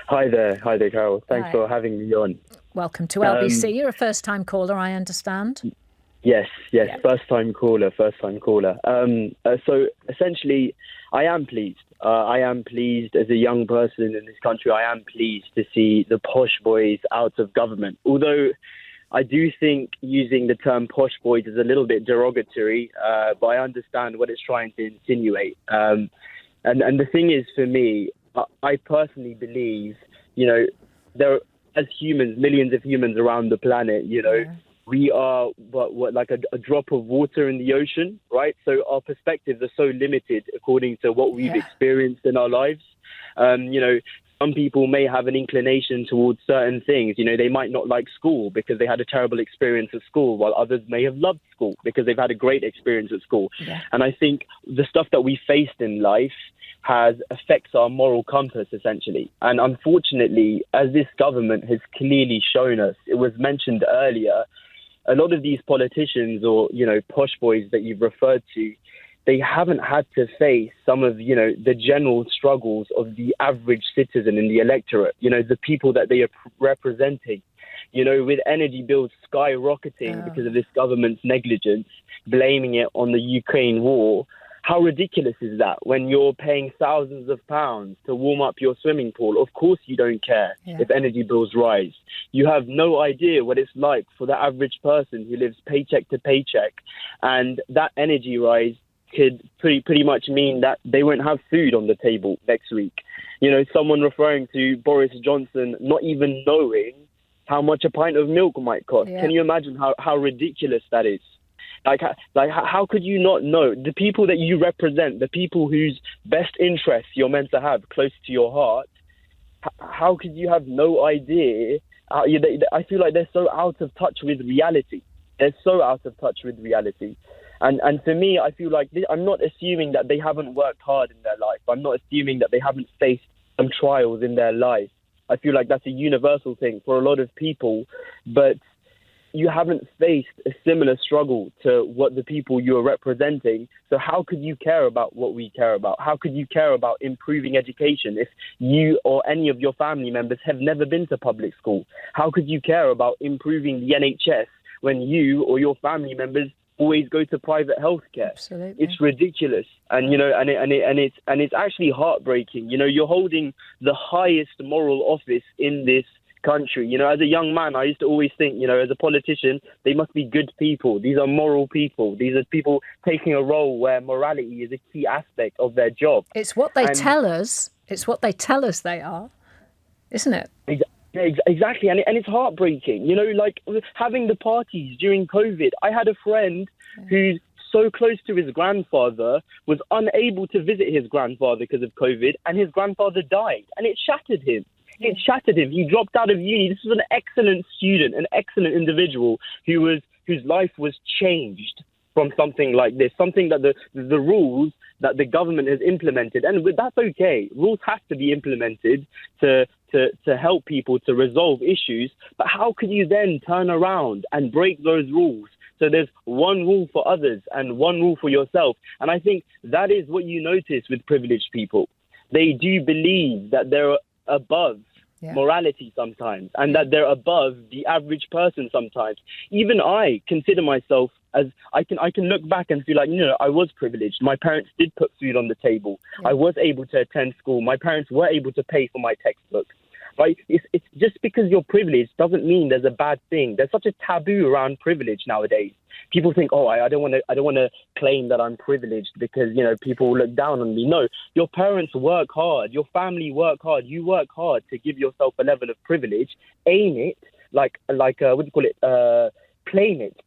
Hi there, Carol. Thanks for having me on. Welcome to LBC. You're a first-time caller, I understand. Yes, yeah. First-time caller. So essentially, I am pleased. I am pleased as a young person in this country. I am pleased to see the posh boys out of government. Although I do think using the term posh boys is a little bit derogatory, but I understand what it's trying to insinuate. And the thing is, for me, I personally believe, there, as humans, millions of humans around the planet, we are like a drop of water in the ocean, right? So our perspectives are so limited according to what we've experienced in our lives. Some people may have an inclination towards certain things. They might not like school because they had a terrible experience at school, while others may have loved school because they've had a great experience at school. Yeah. And I think the stuff that we faced in life affects our moral compass, essentially. And unfortunately, as this government has clearly shown us, it was mentioned earlier, a lot of these politicians or, posh boys that you've referred to, they haven't had to face some of, the general struggles of the average citizen in the electorate, the people that they are representing. With energy bills skyrocketing because of this government's negligence, blaming it on the Ukraine war. How ridiculous is that when you're paying thousands of pounds to warm up your swimming pool? Of course you don't care if energy bills rise. You have no idea what it's like for the average person who lives paycheck to paycheck. And that energy rise could pretty much mean that they won't have food on the table next week. Someone referring to Boris Johnson not even knowing how much a pint of milk might cost. Yeah. Can you imagine how ridiculous that is? Like, how could you not know? The people that you represent, the people whose best interests you're meant to have close to your heart, how could you have no idea? I feel like they're so out of touch with reality. And for me, I feel like I'm not assuming that they haven't worked hard in their life. I'm not assuming that they haven't faced some trials in their life. I feel like that's a universal thing for a lot of people. But you haven't faced a similar struggle to what the people you are representing. So how could you care about what we care about? How could you care about improving education if you or any of your family members have never been to public school? How could you care about improving the NHS when you or your family members always go to private healthcare? Absolutely. It's ridiculous. And, it's actually heartbreaking. You're holding the highest moral office in this country. As a young man, I used to always think, as a politician, they must be good people. These are moral people. These are people taking a role where morality is a key aspect of their job. It's what they tell us. It's what they tell us they are, isn't it? Exactly. And it's heartbreaking. Like having the parties during COVID. I had a friend who's so close to his grandfather, was unable to visit his grandfather because of COVID, and his grandfather died. And it shattered him. He dropped out of uni. This was an excellent student, an excellent individual whose life was changed from something like this, something that the rules that the government has implemented. And that's okay. Rules have to be implemented to help people to resolve issues. But how could you then turn around and break those rules? So there's one rule for others and one rule for yourself. And I think that is what you notice with privileged people. They do believe that they're above morality sometimes, and that they're above the average person sometimes. Even I consider myself as I can look back and feel like, I was privileged. My parents did put food on the table. I was able to attend school. My parents were able to pay for my textbooks. Right? It's just because you're privileged doesn't mean there's a bad thing. There's such a taboo around privilege nowadays. People think, I don't want to claim that I'm privileged because, people look down on me. No, your parents work hard. Your family work hard. You work hard to give yourself a level of privilege. Aim it,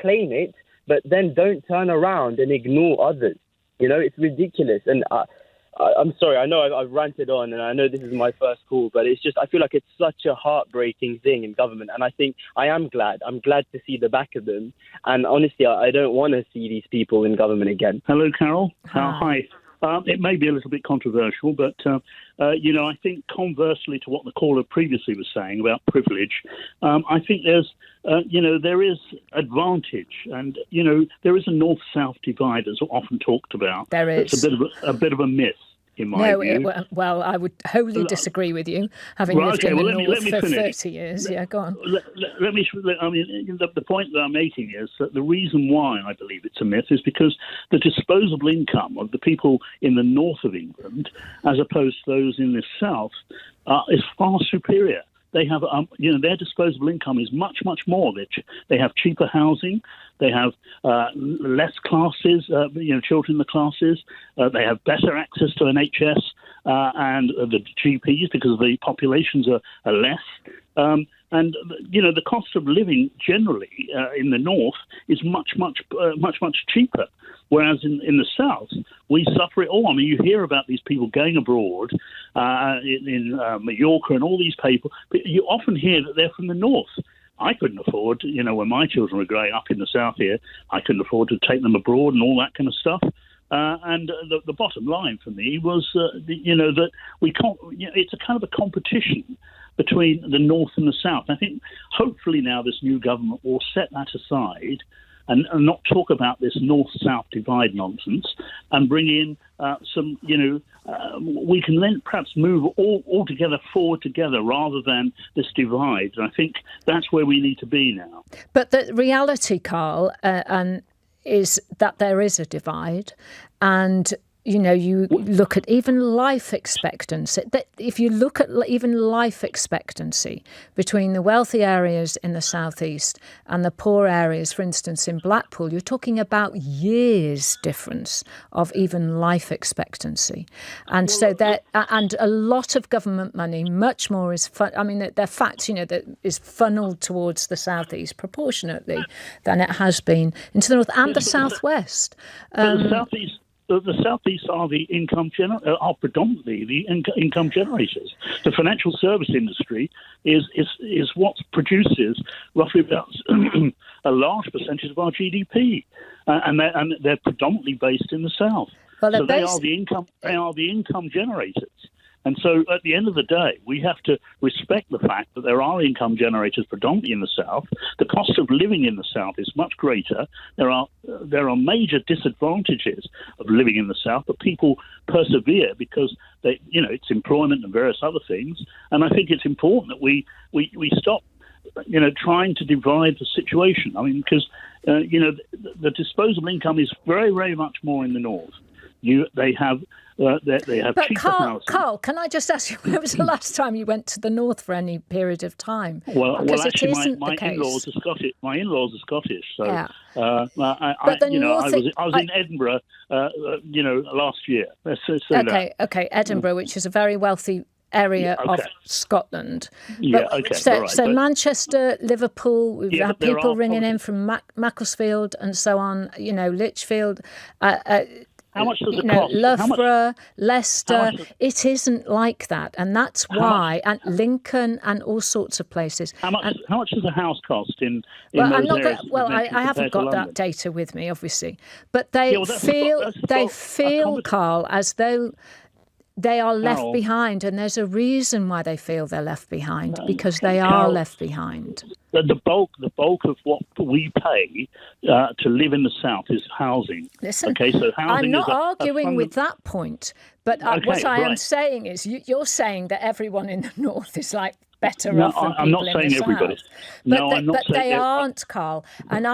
claim it, but then don't turn around and ignore others. It's ridiculous. And I'm sorry, I know I've ranted on, and I know this is my first call, but it's just, I feel like it's such a heartbreaking thing in government. And I think I'm glad to see the back of them. And honestly, I don't want to see these people in government again. Hello, Carol. Hi. It may be a little bit controversial, but, I think conversely to what the caller previously was saying about privilege, I think there is advantage. And, there is a north-south divide, as often talked about. There is. It's a bit of a myth. in my view. Well, I would wholly disagree with you, having lived in the north for 30 years. Yeah, go on. Let me. I mean, the point that I'm making is that the reason why I believe it's a myth is because the disposable income of the people in the north of England, as opposed to those in the south, is far superior. They have, their disposable income is much, much more. They have cheaper housing. They have less classes, children in the classes. They have better access to NHS and the GPs because the populations are less. The cost of living generally in the north is much cheaper. Whereas in the south, we suffer it all. I mean, you hear about these people going abroad in Mallorca and all these people, but you often hear that they're from the north. I couldn't afford, when my children were growing up in the south here, I couldn't afford to take them abroad and all that kind of stuff. And the bottom line for me was, that we can't. It's a kind of a competition between the north and the south. I think hopefully now this new government will set that aside and not talk about this north-south divide nonsense and bring in some, we can then perhaps move all together forward together rather than this divide. And I think that's where we need to be now. But the reality, Carl, is that there is a divide, and you look at even life expectancy. If you look at even life expectancy between the wealthy areas in the southeast and the poor areas, for instance, in Blackpool, you're talking about years difference of even life expectancy. And so and a lot of government money, much more is they're facts, that is funneled towards the southeast proportionately than it has been into the north and the southwest. The southeast. The southeast are predominantly the income generators. The financial service industry is what produces roughly about a large percentage of our GDP, and they're predominantly based in the south. Well, so they are the income generators. And so at the end of the day, we have to respect the fact that there are income generators predominantly in the south. The cost of living in the south is much greater. There are major disadvantages of living in the south, but people persevere because it's employment and various other things. And I think it's important that we stop trying to divide the situation. I mean, because the disposable income is very, very much more in the north. They have cheaper housing. Carl, can I just ask you, when was the last time you went to the north for any period of time? Well, actually, my in-laws are Scottish. My in-laws are Scottish, so yeah. I was in Edinburgh, last year. Okay, Edinburgh, which is a very wealthy area of Scotland. So Manchester, Liverpool, we've had people ringing in from Macclesfield and so on. Lichfield. How much does it cost? Loughborough, Leicester, it isn't like that. And that's why, and Lincoln and all sorts of places. How much does a house cost in those areas? I haven't got that data with me, obviously. But they feel, Carl, as though they are left behind. And there's a reason why they feel they're left behind, because they are left behind. The bulk of what we pay to live in the south is housing. Listen, so housing I'm not arguing with that point, but what I am saying is you're saying that everyone in the north is like better off than people in the south. I'm not saying they aren't, Carl. And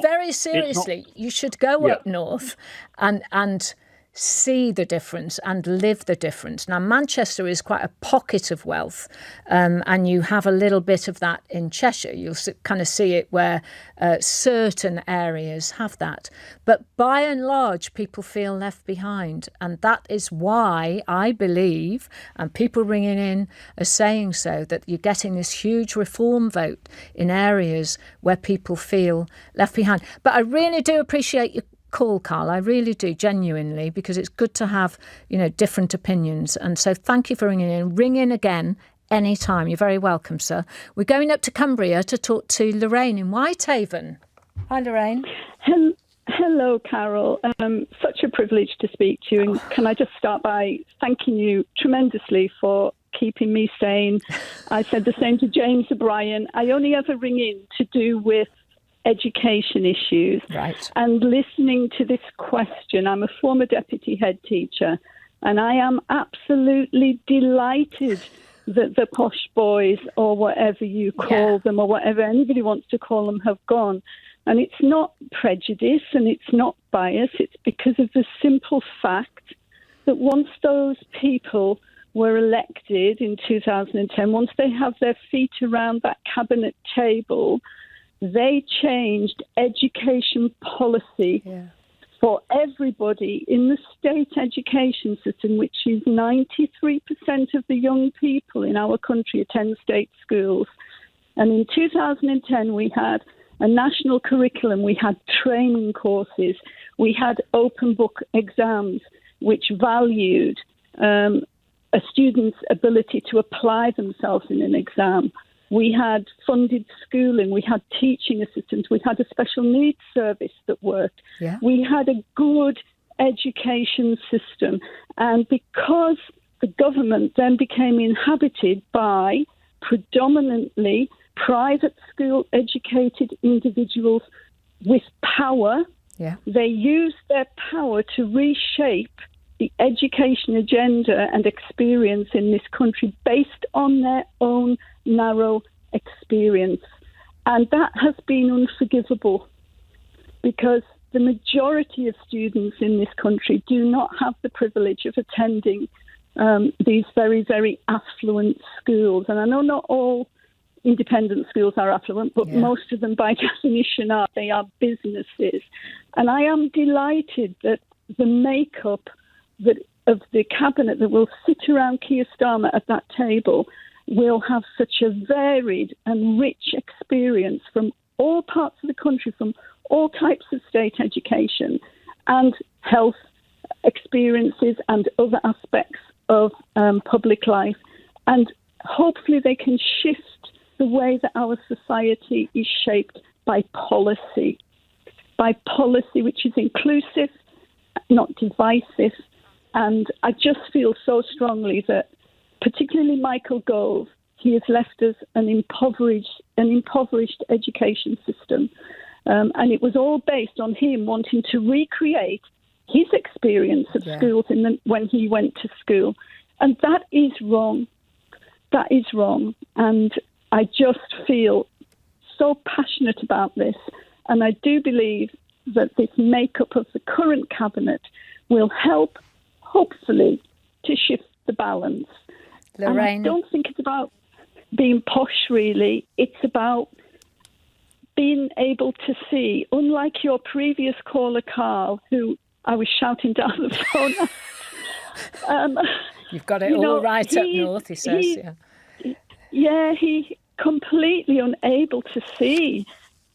very seriously, you should go up north and see the difference and live the difference. Now, Manchester is quite a pocket of wealth, and you have a little bit of that in Cheshire. You'll kind of see it where certain areas have that. But by and large, people feel left behind. And that is why I believe, and people ringing in are saying so, that you're getting this huge reform vote in areas where people feel left behind. But I really do appreciate your call, Carl. I really do, genuinely, because it's good to have, different opinions. And so thank you for ringing in. Ring in again anytime. You're very welcome, sir. We're going up to Cumbria to talk to Lorraine in Whitehaven. Hi, Lorraine. Hello, Carol. Such a privilege to speak to you. And can I just start by thanking you tremendously for keeping me sane. I said the same to James O'Brien. I only ever ring in to do with education issues. Right. And listening to this question, I'm a former deputy head teacher, and I am absolutely delighted that the posh boys, or whatever you call them, or whatever anybody wants to call them, have gone. And it's not prejudice and it's not bias. It's because of the simple fact that once those people were elected in 2010, once they have their feet around that cabinet table, they changed education policy for everybody in the state education system, which is 93% of the young people in our country attend state schools. And in 2010, we had a national curriculum, we had training courses, we had open book exams, which valued a student's ability to apply themselves in an exam. We had funded schooling, we had teaching assistants, we had a special needs service that worked. Yeah. We had a good education system. And because the government then became inhabited by predominantly private school educated individuals with power, they used their power to reshape the education agenda and experience in this country based on their own narrow experience. And that has been unforgivable because the majority of students in this country do not have the privilege of attending these very, very affluent schools. And I know not all independent schools are affluent, but most of them by definition are. They are businesses. And I am delighted that the makeup of the cabinet that will sit around Keir Starmer at that table will have such a varied and rich experience from all parts of the country, from all types of state education and health experiences and other aspects of public life. And hopefully they can shift the way that our society is shaped by policy which is inclusive, not divisive. And I just feel so strongly that, particularly Michael Gove, he has left us an impoverished education system. And it was all based on him wanting to recreate his experience of schools when he went to school. And that is wrong. That is wrong. And I just feel so passionate about this. And I do believe that this makeup of the current cabinet will help, hopefully, to shift the balance. Lorraine. And I don't think it's about being posh, really. It's about being able to see, unlike your previous caller, Carl, who I was shouting down the phone at. You've got it all right up north, he says. He's completely unable to see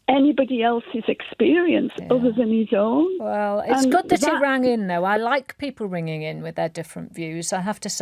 anybody else's experience other than his own. Well, it's good that he rang in, though. I like people ringing in with their different views, I have to say.